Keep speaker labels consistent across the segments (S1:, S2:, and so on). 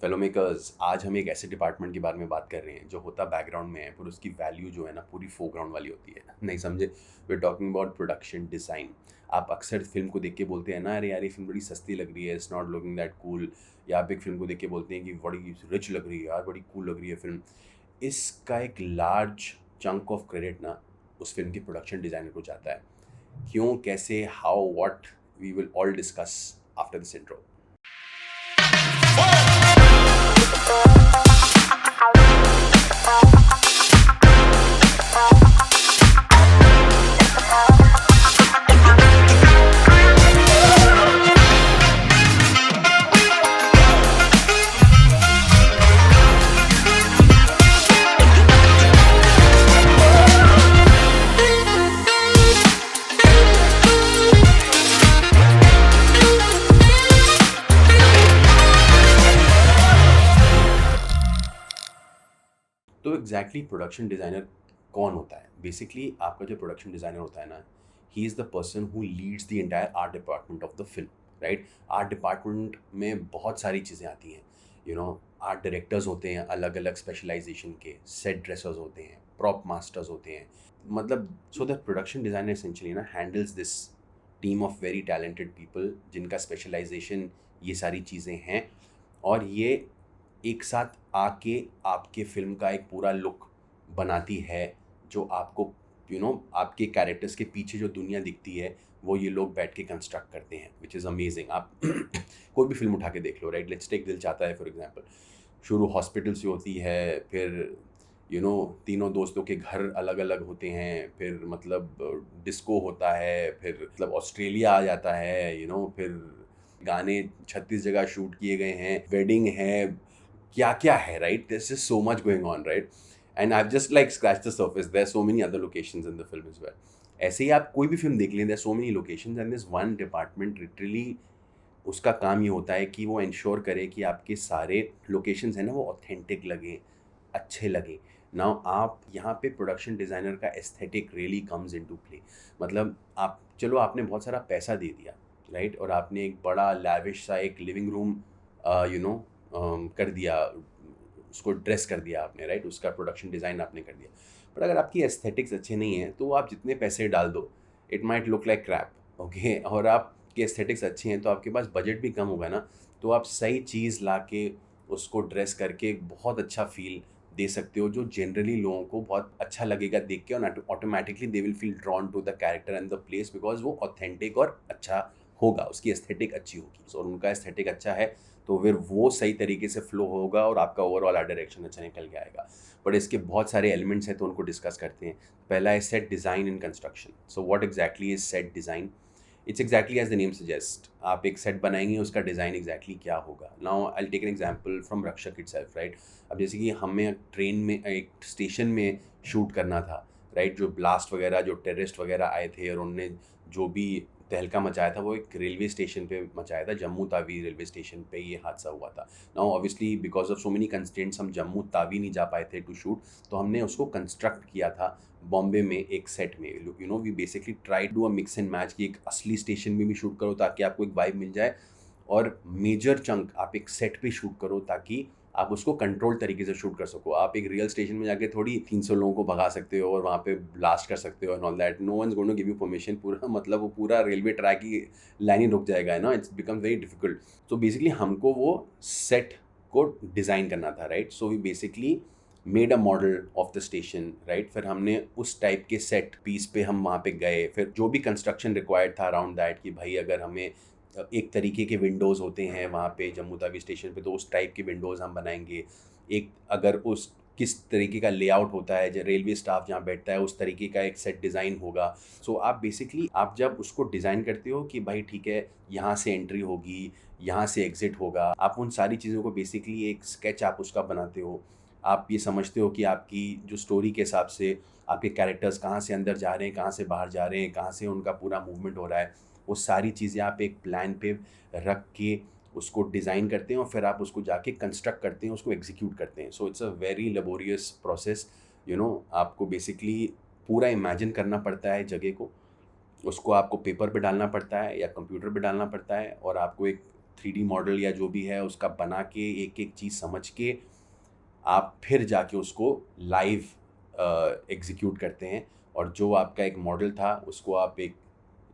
S1: Fellow makers, आज हम एक ऐसे डिपार्टमेंट के बारे में बात कर रहे हैं जो होता बैकग्राउंड में है, पर उसकी वैल्यू जो है ना पूरी फोरग्राउंड वाली होती है। नहीं समझे? We are talking about production design. आप अक्सर फिल्म को देख के बोलते हैं ना, अरे यार ये फिल्म बड़ी सस्ती लग रही है, it's not looking that cool. या आप एक फिल्म को देख के बोलते हैं कि बड़ी रिच लग रही है यार, बड़ी कूल लग रही है फिल्म। इसका एक लार्ज चंक ऑफ क्रेडिट ना उस फिल्म के प्रोडक्शन डिज़ाइनर को जाता है। क्यों, कैसे, how, what, we will all discuss after this intro. तो एग्जैक्टली प्रोडक्शन डिज़ाइनर कौन होता है? बेसिकली आपका जो प्रोडक्शन डिज़ाइनर होता है ना, he is the person who leads the entire art department of the film, right? Art department में बहुत सारी चीज़ें आती हैं। आर्ट डायरेक्टर्स होते हैं अलग अलग स्पेशलाइजेशन के, सेट ड्रेसर्स होते हैं, प्रॉप मास्टर्स होते हैं। मतलब so the production designer essentially ना handles this team of very talented people जिनका स्पेशलाइजेशन ये सारी चीज़ें हैं, और ये एक साथ आके आपके फ़िल्म का एक पूरा लुक बनाती है, जो आपको आपके कैरेक्टर्स के पीछे जो दुनिया दिखती है वो ये लोग बैठ के कंस्ट्रक्ट करते हैं, विच इज़ अमेजिंग। आप कोई भी फिल्म उठा के देख लो, राइट? लेट्स टेक दिल चाहता है फॉर एग्जांपल। शुरू हॉस्पिटल से होती है, फिर तीनों दोस्तों के घर अलग अलग होते हैं, फिर मतलब डिस्को होता है, फिर मतलब ऑस्ट्रेलिया आ जाता है, फिर गाने 36 जगह शूट किए गए हैं, वेडिंग है, क्या क्या है, right? There's just so much going on, right? And I've just like scratched the surface. There's so many other locations in the film as well. ऐसे ही आप कोई भी फिल्म देख लें, there's so many locations and this one department literally उसका काम ये होता है कि वो इंश्योर करे कि आपके सारे लोकेशंस हैं ना वो ऑथेंटिक लगें, अच्छे लगें। नाउ आप यहाँ पे प्रोडक्शन डिज़ाइनर का aesthetic really comes into play. मतलब आप चलो, आपने बहुत सारा पैसा दे दिया, राइट? और आपने एक बड़ा लैविश सा एक लिविंग रूम कर दिया, उसको ड्रेस कर दिया आपने, राइट? उसका प्रोडक्शन डिज़ाइन आपने कर दिया। बट अगर आपकी एस्थेटिक्स अच्छे नहीं हैं तो आप जितने पैसे डाल दो, it might look like crap, okay? और आपके एस्थेटिक्स अच्छे हैं तो आपके पास बजट भी कम होगा ना, तो आप सही चीज़ ला के उसको ड्रेस करके बहुत अच्छा फील दे सकते हो, जो जनरली लोगों को बहुत अच्छा लगेगा देख के, और automatically they will feel drawn to the character and the place, because वो ऑथेंटिक और अच्छा होगा, उसकी एस्थेटिक अच्छी होगी। और उनका एस्थेटिक अच्छा है तो फिर वो सही तरीके से फ्लो होगा और आपका ओवरऑल आर्ट डायरेक्शन अच्छा निकल के आएगा। बट इसके बहुत सारे एलिमेंट्स हैं तो उनको डिस्कस करते हैं। पहला है set design in construction. So what exactly is set design? It's exactly as the name suggest. आप एक सेट बनाएंगे, उसका डिज़ाइन एग्जैक्टली क्या होगा। Now I will take an example from Rakshak itself, right? अब जैसे कि हमें ट्रेन में एक स्टेशन में शूट करना था, राइट? जो ब्लास्ट वगैरह, जो टेररिस्ट वगैरह आए थे और उनने जो भी तहलका मचाया था वो एक रेलवे स्टेशन पे मचाया था। जम्मू तावी रेलवे स्टेशन पे ये हादसा हुआ था। Now obviously because of so many constraints हम जम्मू तावी नहीं जा पाए थे टू शूट, तो हमने उसको कंस्ट्रक्ट किया था बॉम्बे में एक सेट में। We basically try do a mix and match, कि एक असली स्टेशन में भी शूट करो ताकि आपको एक वाइब मिल जाए, और मेजर चंक आप एक सेट पे शूट करो ताकि आप उसको कंट्रोल तरीके से शूट कर सको। आप एक रियल स्टेशन में जाके थोड़ी 300 लोगों को भगा सकते हो और वहाँ पे ब्लास्ट कर सकते हो and all that. No one is going to give you permission. पूरा मतलब वो पूरा रेलवे ट्रैक की लाइन ही रुक जाएगा, है ना? It's become very difficult. So basically हमको वो सेट को डिज़ाइन करना था, right? So we basically made a model of the station, right? फिर हमने उस टाइप के सेट पीस पे हम वहाँ पे गए, फिर जो भी कंस्ट्रक्शन रिक्वायर्ड था अराउंड दैट, कि भाई अगर हमें एक तरीके के विंडोज़ होते हैं वहाँ पे जम्मू तावी स्टेशन पे, तो उस टाइप के विंडोज़ हम बनाएंगे। एक अगर उस किस तरीके का लेआउट होता है, जो रेलवे स्टाफ जहाँ बैठता है उस तरीके का एक सेट डिज़ाइन होगा। सो आप बेसिकली आप जब उसको डिज़ाइन करते हो कि भाई ठीक है, यहाँ से एंट्री होगी, यहाँ से एग्ज़िट होगा, आप उन सारी चीज़ों को बेसिकली एक स्केच आप उसका बनाते हो। आप ये समझते हो कि आपकी जो स्टोरी के हिसाब से आपके कैरेक्टर्स कहाँ से अंदर जा रहे हैं, कहाँ से बाहर जा रहे हैं, कहाँ से उनका पूरा मूवमेंट हो रहा है, वो सारी चीज़ें आप एक प्लान पे रख के उसको डिज़ाइन करते हैं और फिर आप उसको जाके कंस्ट्रक्ट करते हैं, उसको एग्जीक्यूट करते हैं। So it's a very laborious process. आपको बेसिकली पूरा इमेजिन करना पड़ता है जगह को, उसको आपको पेपर पे डालना पड़ता है या कंप्यूटर पे डालना पड़ता है, और आपको एक 3D मॉडल या जो भी है उसका बना के एक एक चीज़ समझ के आप फिर जाके उसको लाइव एग्जीक्यूट करते हैं, और जो आपका एक मॉडल था उसको आप एक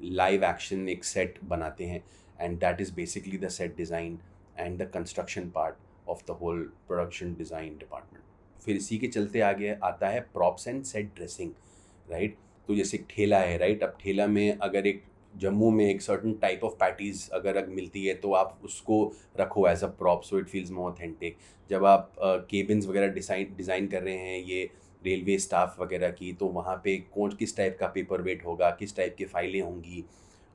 S1: लाइव एक्शन एक सेट बनाते हैं, and that is basically the set design and the construction part of the whole production design department. फिर इसी के चलते आगे आता है props and set dressing, right. तो जैसे एक ठेला है, राइट, अब ठेला में अगर एक जम्मू में एक सर्टन टाइप ऑफ पैटीज़ अगर मिलती है तो आप उसको रखो as a prop, so it feels more authentic. जब आप केबिन्स वगैरह डिज़ाइन कर रहे हैं ये रेलवे स्टाफ वगैरह की, तो वहाँ पे कौन किस टाइप का पेपर वेट होगा, किस टाइप की फाइलें होंगी,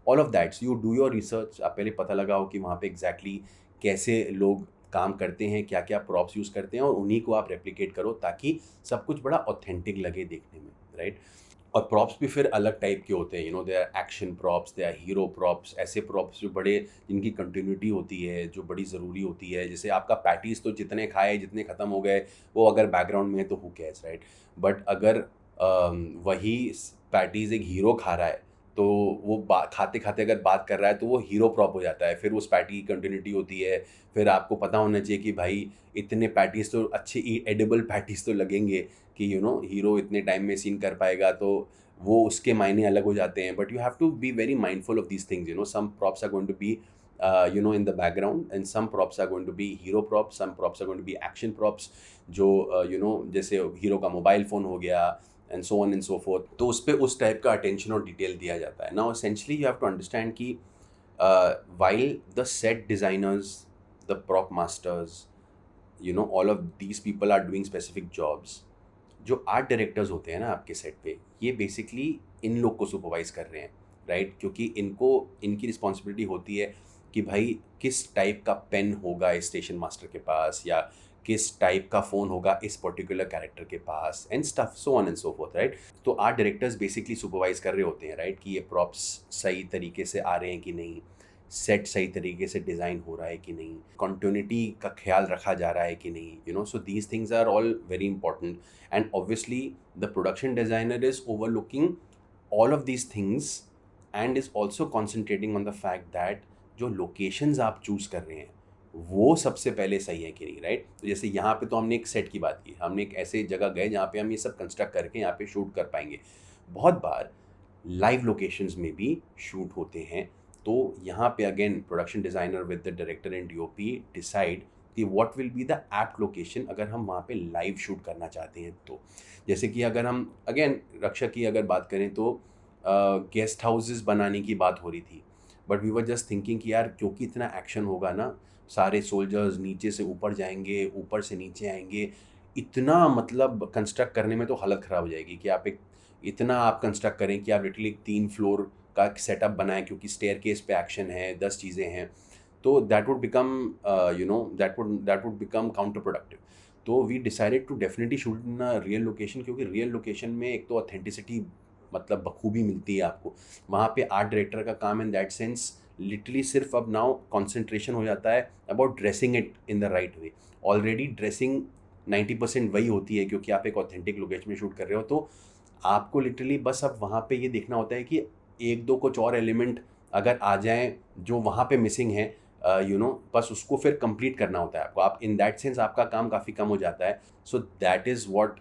S1: all of that. You do your research, आप पहले पता लगाओ कि वहाँ पे एग्जैक्टली कैसे लोग काम करते हैं, क्या क्या प्रॉप्स यूज़ करते हैं, और उन्हीं को आप रेप्लिकेट करो ताकि सब कुछ बड़ा ऑथेंटिक लगे देखने में, राइट। और प्रॉप्स भी फिर अलग टाइप के होते हैं, you know, they are action props, they are hero props, ऐसे प्रॉप्स जो बड़े, जिनकी कंटिन्यूटी होती है, जो बड़ी ज़रूरी होती है। जैसे आपका पैटीज़ तो जितने खाए जितने ख़त्म हो गए, वो अगर बैकग्राउंड में है तो हु केयर्स, राइट। बट अगर वही पैटीज़ एक हीरो खा रहा है तो वो खाते खाते अगर बात कर रहा है तो वो हीरो प्रॉप हो जाता है, फिर उस पैटी की कंटिन्यूटी होती है। फिर आपको पता होना चाहिए कि भाई इतने पैटीज़ तो अच्छे एडिबल पैटीज़ तो लगेंगे कि यू नो हीरो इतने टाइम में सीन कर पाएगा, तो वो उसके मायने अलग हो जाते हैं। But you have to be very mindful of these things, you know, some props are going to be you know in the background, and some props are going to be hero props, some props are going to be action props, जो you know जैसे hero का mobile phone हो गया and so on and so fourth, तो उस पर उस type का अटेंशन और डिटेल दिया जाता है। Now essentially you have to understand कि while the set designers, the prop masters, you know, all of these people are doing specific jobs, जो आर्ट डायरेक्टर्स होते हैं ना आपके सेट पे, ये बेसिकली इन लोग को सुपरवाइज कर रहे हैं, राइट। क्योंकि इनको इनकी रिस्पॉन्सिबिलिटी होती है कि भाई किस टाइप का पेन होगा इस स्टेशन मास्टर के पास, या किस टाइप का फ़ोन होगा इस पर्टिकुलर कैरेक्टर के पास, and stuff so on and so forth, right. तो आर्ट डायरेक्टर्स बेसिकली सुपरवाइज कर रहे होते हैं, राइट, कि ये प्रॉप्स सही तरीके से आ रहे हैं कि नहीं, सेट सही तरीके से डिज़ाइन हो रहा है कि नहीं, कॉन्टिन्यूटी का ख्याल रखा जा रहा है कि नहीं, you know. So these things are all very important, and obviously the production designer is overlooking all of these things and is also concentrating on the fact that जो लोकेशंस आप चूज़ कर रहे हैं वो सबसे पहले सही है कि नहीं, राइट। तो जैसे यहाँ पे तो हमने एक सेट की बात की, हमने एक ऐसे जगह गए जहाँ पे हम ये सब कंस्ट्रक्ट करके यहाँ पे शूट कर पाएंगे। बहुत बार लाइव लोकेशंस में भी शूट होते हैं, तो यहाँ पे again production designer with the director and DOP decide कि what will be the apt location अगर हम वहाँ पे लाइव शूट करना चाहते हैं। तो जैसे कि अगर हम अगेन रक्षा की अगर बात करें तो गेस्ट हाउसेस बनाने की बात हो रही थी, but we were just thinking कि यार क्योंकि इतना एक्शन होगा ना, सारे सोल्जर्स नीचे से ऊपर जाएंगे, ऊपर से नीचे आएंगे, इतना मतलब कंस्ट्रक्ट करने में तो हालत ख़राब हो जाएगी कि आप एक इतना आप कंस्ट्रक्ट करें कि आप लिटरली 3 फ्लोर का सेटअप बनाएं, क्योंकि स्टेयर केस पे एक्शन है, 10 चीज़ें हैं, तो that would become you know that would become counterproductive. तो we decided to definitely shoot in a real location, क्योंकि रियल लोकेशन में एक तो ऑथेंटिसिटी मतलब बखूबी मिलती है आपको। वहाँ पे आर्ट डायरेक्टर का काम इन दैट सेंस लिटरली सिर्फ अब नाउ कॉन्सेंट्रेशन हो जाता है about dressing it in the right way. Already dressing 90% वही होती है, क्योंकि आप एक ऑथेंटिक लोकेशन में शूट कर रहे हो, तो आपको लिटरली बस अब वहाँ पे ये देखना होता है कि एक दो कुछ और एलिमेंट अगर आ जाएं जो वहाँ पे मिसिंग है, यू नो, बस उसको फिर कंप्लीट करना होता है आपको। आप इन दैट सेंस आपका काम काफ़ी कम हो जाता है। So that is what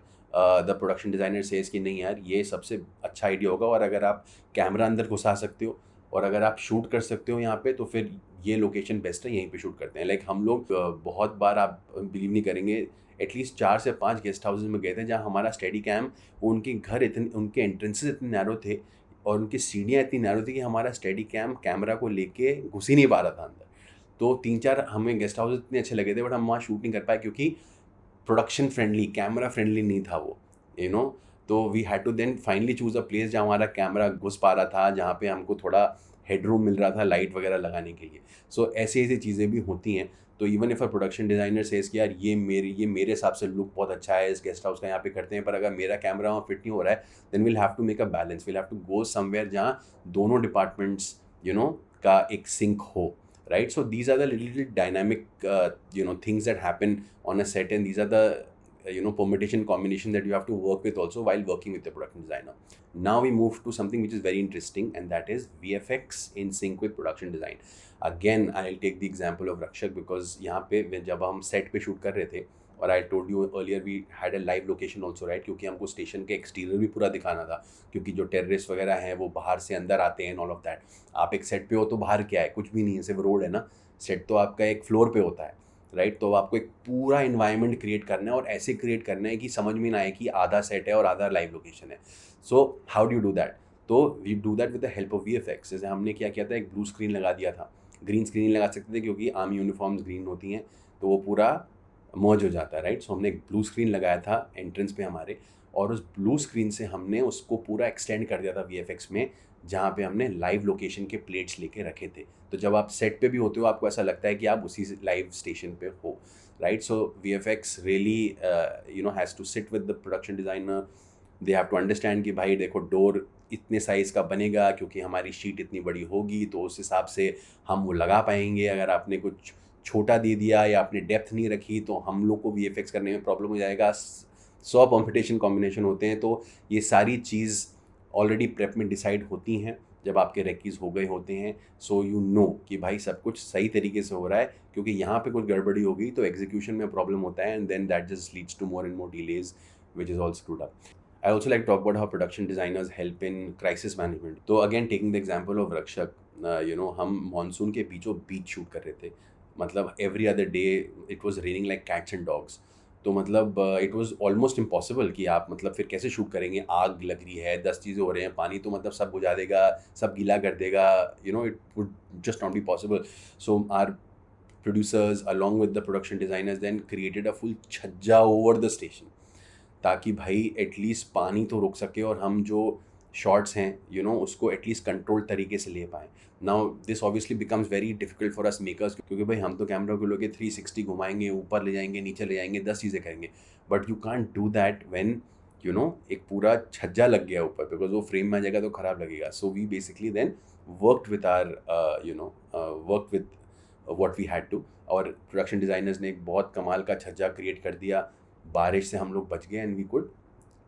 S1: the production designer says कि नहीं यार ये सबसे अच्छा आइडिया होगा, और अगर आप कैमरा अंदर घुसा सकते हो और अगर आप शूट कर सकते हो यहाँ पे, तो फिर ये लोकेशन बेस्ट है, यहीं पे शूट करते हैं। लाइक हम लोग बहुत बार, आप बिलीव नहीं करेंगे, एटलीस्ट 4 से 5 गेस्ट हाउसेज में गए थे जहाँ हमारा स्टडी कैम, उनके घर इतने, उनके एंट्रेंसेस इतने नैरो थे और उनकी सीढ़ियाँ इतनी नैरो थी कि हमारा स्टडी कैम कैमरा को लेके घुस ही नहीं पा रहा था अंदर। तो 3-4 हमें गेस्ट हाउस इतने अच्छे लगे थे, बट हम वहाँ शूट नहीं कर पाए क्योंकि प्रोडक्शन फ्रेंडली, कैमरा फ्रेंडली नहीं था वो, यू नो। तो we had to then finally choose a place जहाँ हमारा कैमरा घुस पा रहा था, जहाँ पे हमको थोड़ा हेडरूम मिल रहा था लाइट वगैरह लगाने के लिए। सो ऐसी ऐसी चीज़ें भी होती हैं। तो even if a production designer says कि यार ये मेरे हिसाब से लुक बहुत अच्छा है इस गेस्ट हाउस का, यहाँ पे करते हैं, पर अगर मेरा कैमरा वहाँ फिट नहीं हो रहा है, then will have to make a balance, will have to go somewhere जहाँ दोनों डिपार्टमेंट्स यू नो का एक सिंक हो, right? So these are the little dynamic you know things that happen on a set, and these are the permutation combination that you have to work with also while working with the production designer. Now we move to something which is very interesting, and that is VFX in sync with production design. Again, I'll take the example of Rakshak because यहाँ पे जब हम set पे shoot कर रहे थे, और I told you earlier we had a live location also, right, क्योंकि हमको स्टेशन के एक्सटीरियर भी पूरा दिखाना था, क्योंकि जो टेररिस्ट वगैरह हैं वो बाहर से अंदर आते हैं, ऑल ऑफ दैट. आप एक सेट पे हो तो बाहर क्या है, कुछ भी नहीं है, सिर्फ रोड है ना. सेट तो आपका एक फ्लोर पे होता है, राइट. तो आपको एक पूरा इन्वायरमेंट क्रिएट करना है, और ऐसे क्रिएट करना है कि समझ में ना आए कि आधा सेट है और आधा लाइव लोकेशन है. So how do you do that? तो we do that with the help of VFX. जैसे हमने क्या किया था, एक ब्लू स्क्रीन लगा दिया था. ग्रीन स्क्रीन लगा सकते थे क्योंकि आर्मी यूनिफॉर्म्स ग्रीन होती हैं, तो वो पूरा मर्ज हो जाता है, राइट. सो हमने एक ब्लू स्क्रीन लगाया था एंट्रेंस पे हमारे, और उस ब्लू स्क्रीन से हमने उसको पूरा एक्सटेंड कर दिया था VFX में, जहाँ पे हमने लाइव लोकेशन के प्लेट्स लेके रखे थे. तो जब आप सेट पे भी होते हो आपको ऐसा लगता है कि आप उसी लाइव स्टेशन पे हो, right. So VFX really has to sit with the production designer. They have to understand कि भाई देखो, डोर इतने साइज़ का बनेगा क्योंकि हमारी शीट इतनी बड़ी होगी, तो उस हिसाब से हम वो लगा पाएंगे. अगर आपने कुछ छोटा दे दिया या आपने डेप्थ नहीं रखी तो हम लोग को VFX करने में प्रॉब्लम हो जाएगा. 100 परम्यूटेशन कॉम्बिनेशन होते हैं, तो ये सारी चीज़ ऑलरेडी प्रेप में डिसाइड होती हैं जब आपके रेकीज़ हो गए होते हैं. सो यू नो कि भाई सब कुछ सही तरीके से हो रहा है, क्योंकि यहाँ पे कुछ गड़बड़ी हो गई तो एग्जीक्यूशन में प्रॉब्लम होता है, and then that just leads to more and more delays which is all screwed up. I also like to talk about how production designers help in crisis management. तो again taking the example of Rakshak, हम monsoon के बीचों बीच shoot कर रहे थे. मतलब every other day it was raining like cats and dogs. तो मतलब it was almost impossible कि आप मतलब फिर कैसे शूट करेंगे. आग लग रही है, 10 चीज़ें हो रहे हैं, पानी तो मतलब सब बुझा देगा, सब गीला कर देगा. It would just not be possible. So our producers along with the production designers then created a full छज्जा over the station, ताकि भाई एटलीस्ट पानी तो रुक सके और हम जो शॉट्स हैं उसको एटलीस्ट कंट्रोल तरीके से ले पाएँ. Now this obviously becomes very difficult for us makers, क्योंकि भाई हम तो कैमरा को लेके 360 घुमाएंगे, ऊपर ले जाएंगे, नीचे ले जाएंगे, 10 चीज़ें करेंगे. But you can't do that when एक पूरा छज्जा लग गया ऊपर, बिकॉज वो फ्रेम में आ जाएगा तो ख़राब लगेगा. So we basically then worked with work with what we had to. और प्रोडक्शन डिज़ाइनर्स ने एक बहुत कमाल का छज्जा क्रिएट कर दिया. बारिश से हम लोग बच गए and we could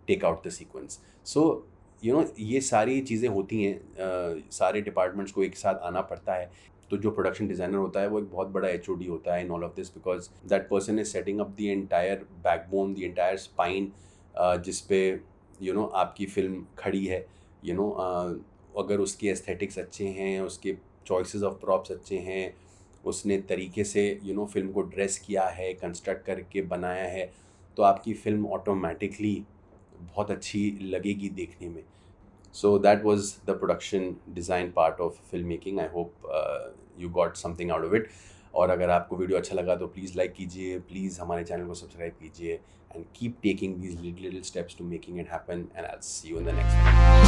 S1: take out the sequence. So ये सारी चीज़ें होती हैं, सारे डिपार्टमेंट्स को एक साथ आना पड़ता है. तो जो प्रोडक्शन डिज़ाइनर होता है वो एक बहुत बड़ा HOD होता है in all of this, because that person is setting up the entire backbone, the entire spine, जिस पे आपकी फिल्म खड़ी है. अगर उसके एस्थेटिक्स अच्छे हैं, उसके चॉइसेस ऑफ प्रॉप्स अच्छे हैं, उसने तरीके से फिल्म को ड्रेस किया है, कंस्ट्रक्ट करके बनाया है, तो आपकी फ़िल्म ऑटोमेटिकली बहुत अच्छी लगेगी देखने में. So that was the production design part of film making. I hope you got something out of it. और अगर आपको वीडियो अच्छा लगा तो प्लीज़ लाइक कीजिए, प्लीज़ हमारे चैनल को सब्सक्राइब कीजिए, and keep taking these little steps to making it happen, and I will see you in the next one.